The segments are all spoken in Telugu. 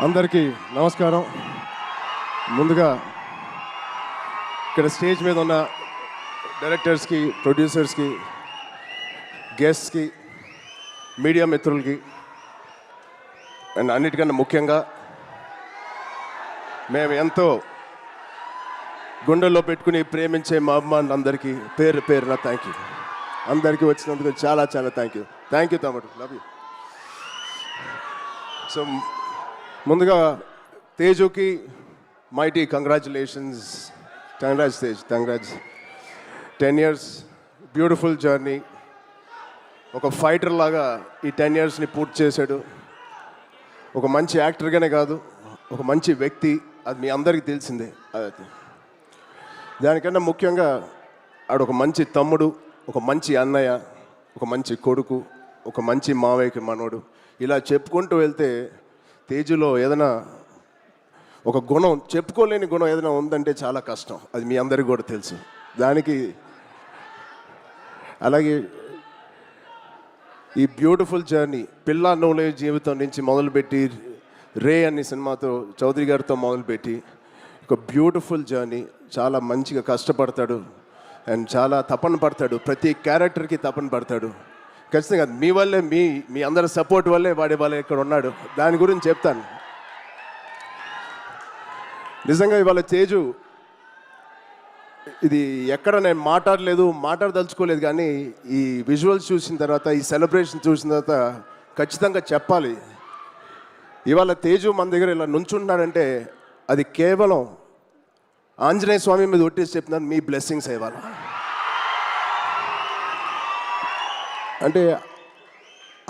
అందరికీ నమస్కారం. ముందుగా ఇక్కడ స్టేజ్ మీద ఉన్న డైరెక్టర్స్కి, ప్రొడ్యూసర్స్కి, గెస్ట్స్కి, మీడియా మిత్రులకి అండ్ అన్నిటికన్నా ముఖ్యంగా మేము ఎంతో గుండెల్లో పెట్టుకుని ప్రేమించే మా అభిమానులందరికీ పేరు పేరున థ్యాంక్ యూ. అందరికీ వచ్చినందుకు చాలా చాలా థ్యాంక్ యూ తమ్ముడు, లవ్ యూ. సో ముందుగా తేజుకి mighty congratulations. Congrats Tej, congrats. 10 years beautiful journey. ఒక ఫైటర్ లాగా ఈ 10 yearsని పూర్తి చేశాడు. ఒక మంచి యాక్టర్గానే కాదు, ఒక మంచి వ్యక్తి, అది మీ అందరికీ తెలిసిందే. అది దానికన్నా ముఖ్యంగా ఆడు ఒక మంచి తమ్ముడు, ఒక మంచి అన్నయ్య, ఒక మంచి కొడుకు, ఒక మంచి మావయ్యకి మనోడు. ఇలా చెప్పుకుంటూ వెళ్తే తేజులో ఏదైనా ఒక గుణం, చెప్పుకోలేని గుణం ఏదైనా ఉందంటే చాలా కష్టం. అది మీ అందరికీ కూడా తెలుసు. దానికి అలాగే ఈ బ్యూటిఫుల్ జర్నీ పిల్ల నోలే జీవితం నుంచి మొదలుపెట్టి రే అనే సినిమాతో చౌదరి గారితో మొదలుపెట్టి ఒక బ్యూటిఫుల్ జర్నీ. చాలా మంచిగా కష్టపడతాడు అండ్ చాలా తపన పడతాడు. ప్రతి క్యారెక్టర్కి తపన పడతాడు. ఖచ్చితంగా మీ వల్లే, మీ అందరి సపోర్ట్ వల్లే వాడి వాళ్ళే ఇక్కడ ఉన్నాడు. దాని గురించి చెప్తాను. నిజంగా ఇవాళ తేజు ఇది ఎక్కడ నేను మాట్లాడదలుచుకోలేదు, కానీ ఈ విజువల్స్ చూసిన తర్వాత, ఈ సెలబ్రేషన్ చూసిన తర్వాత ఖచ్చితంగా చెప్పాలి. ఇవాళ తేజు మన దగ్గర ఇలా నుంచుంటున్నాడంటే అది కేవలం ఆంజనేయ స్వామి మీద ఒట్టేసి చెప్తున్నాను, మీ బ్లెస్సింగ్స్ ఇవ్వాలి. అంటే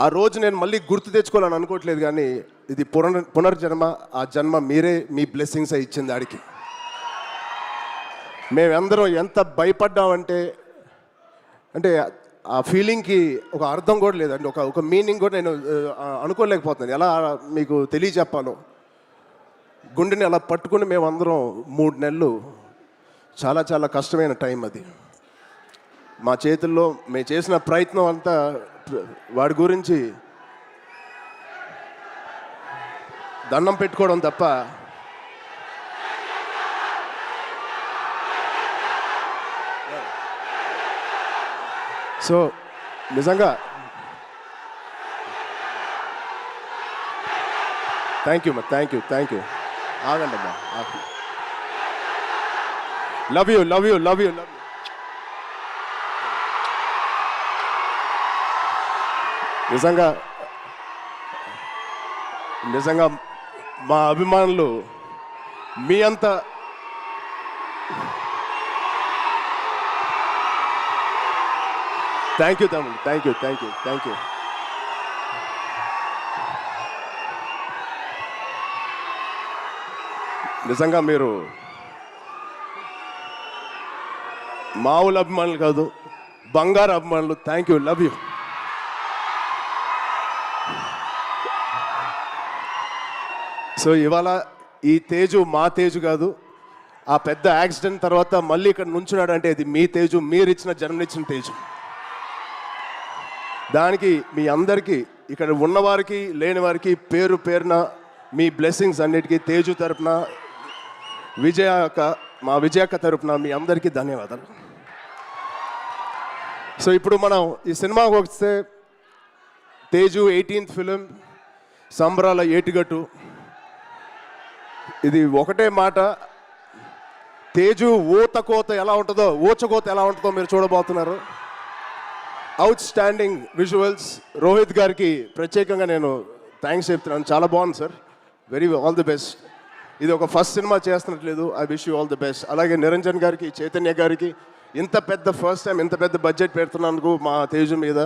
ఆ రోజు నేను మళ్ళీ గుర్తు తెచ్చుకోవాలని అనుకోవట్లేదు, కానీ ఇది పునర్జన్మ. ఆ జన్మ మీరే, మీ బ్లెస్సింగ్స్ ఇచ్చింది ఆడికి. మేమందరం ఎంత భయపడ్డామంటే, అంటే ఆ ఫీలింగ్కి ఒక అర్థం కూడా లేదండి, ఒక మీనింగ్ కూడా నేను అనుకోలేకపోతున్నాను. ఎలా మీకు తెలియచెప్పాలో. గుండెని అలా పట్టుకుని మేమందరం 3 నెలలు చాలా చాలా కష్టమైన టైం అది. మా చేతుల్లో మేము చేసిన ప్రయత్నం అంతా వాడి గురించి దండం పెట్టుకోవడం తప్ప సో నిజంగా థ్యాంక్ యూ. ఆగండి అమ్మా. Love you. నిజంగా మా అభిమానులు మీ అంత థ్యాంక్ యూ తమ్ముడు, థ్యాంక్ యూ. నిజంగా మీరు మామూలు అభిమానులు కాదు, బంగారు అభిమానులు. Thank you, love you. So ఇవాళ ఈ తేజు మా తేజు కాదు. ఆ పెద్ద యాక్సిడెంట్ తర్వాత మళ్ళీ ఇక్కడ నుంచున్నాడు అంటే ఇది మీ తేజు, మీరు జన్మనిచ్చిన తేజు. దానికి మీ అందరికీ, ఇక్కడ ఉన్నవారికి లేని వారికి పేరు పేరున మీ బ్లెస్సింగ్స్ అన్నిటికీ తేజు తరపున, మా విజయక్క తరపున మీ అందరికీ ధన్యవాదాలు. సో ఇప్పుడు మనం ఈ సినిమాకి వస్తే తేజు 18th ఫిలిం, సంబరాల ఏటిగట్టు. ఇది ఒకటే మాట, తేజు ఊచకోత ఎలా ఉంటుందో మీరు చూడబోతున్నారు. Out standing visuals. రోహిత్ గారికి ప్రత్యేకంగా నేను థ్యాంక్స్ చెప్తున్నాను. చాలా బాగుంది సార్, ఆల్ ది బెస్ట్. ఇది ఒక ఫస్ట్ సినిమా చేస్తున్నట్లేదు. I wish you all the best. అలాగే నిరంజన్ గారికి, చైతన్య గారికి ఫస్ట్ టైం ఇంత పెద్ద బడ్జెట్ పెడుతున్నందుకు మా తేజు మీద.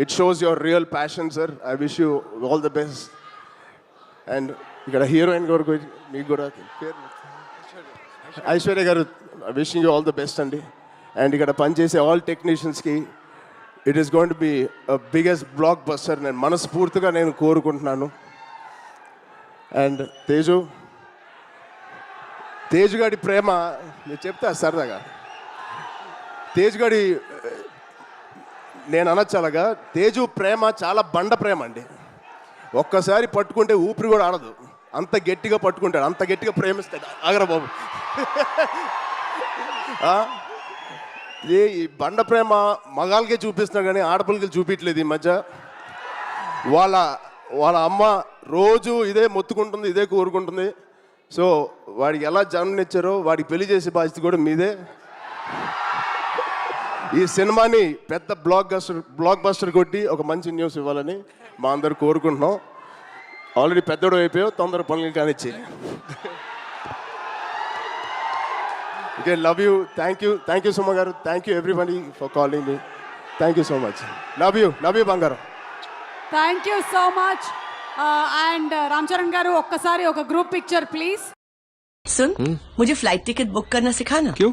It shows your real passion sir. I wish you all the best. And ఇక్కడ హీరోయిన్ గారు మీకు కూడా Aishwarya garu, wishing you all the best అండి. అండ్ ఇక్కడ పనిచేసే ఆల్ టెక్నీషియన్స్కి it is going to be biggest blockbuster నేను మనస్ఫూర్తిగా కోరుకుంటున్నాను. అండ్ తేజు గారి ప్రేమ నేను చెప్తా సరదాగా. తేజు గారి నేను అనొచ్చు అలాగా, తేజు ప్రేమ చాలా బండ ప్రేమ అండి. ఒక్కసారి పట్టుకుంటే ఊపిరి కూడా ఆడదు. అంత గట్టిగా పట్టుకుంటాడు, అంత గట్టిగా ప్రేమిస్తాడు. ఆగరా బాబు. ఆ? ఈ బండ ప్రేమ మగాళ్ళకే చూపిస్తున్నాడు కానీ ఆడపిల్లకి చూపించలేదు ఈ మధ్య. వాళ్ళ అమ్మ రోజు ఇదే మొత్తుకుంటుంది, ఇదే కోరుకుంటుంది. సో వాడికి ఎలా జన్మనిచ్చారో వాడికి పెళ్లి చేసే బాధ్యత కూడా మీదే. ఈ సినిమాని పెద్ద బ్లాక్ బస్టర్ కొట్టి ఒక మంచి న్యూస్ ఇవ్వాలని మా అందరు కోరుకుంటున్నాం. ఆల్రెడీ పెద్దోడు అయిపోయావు, తొందర పనులు కానిచ్చి. Okay, love you, thank you Suma garu, thank you everybody for calling me. Thank you so much. Love you బంగారం. Thank you so much. And Ram Charan garu ఒక్కసారి ఒక గ్రూప్ పిక్చర్ ప్లీజ్. सुन, मुझे फ्लाइट टिकट बुक करना सिखाना. क्यों?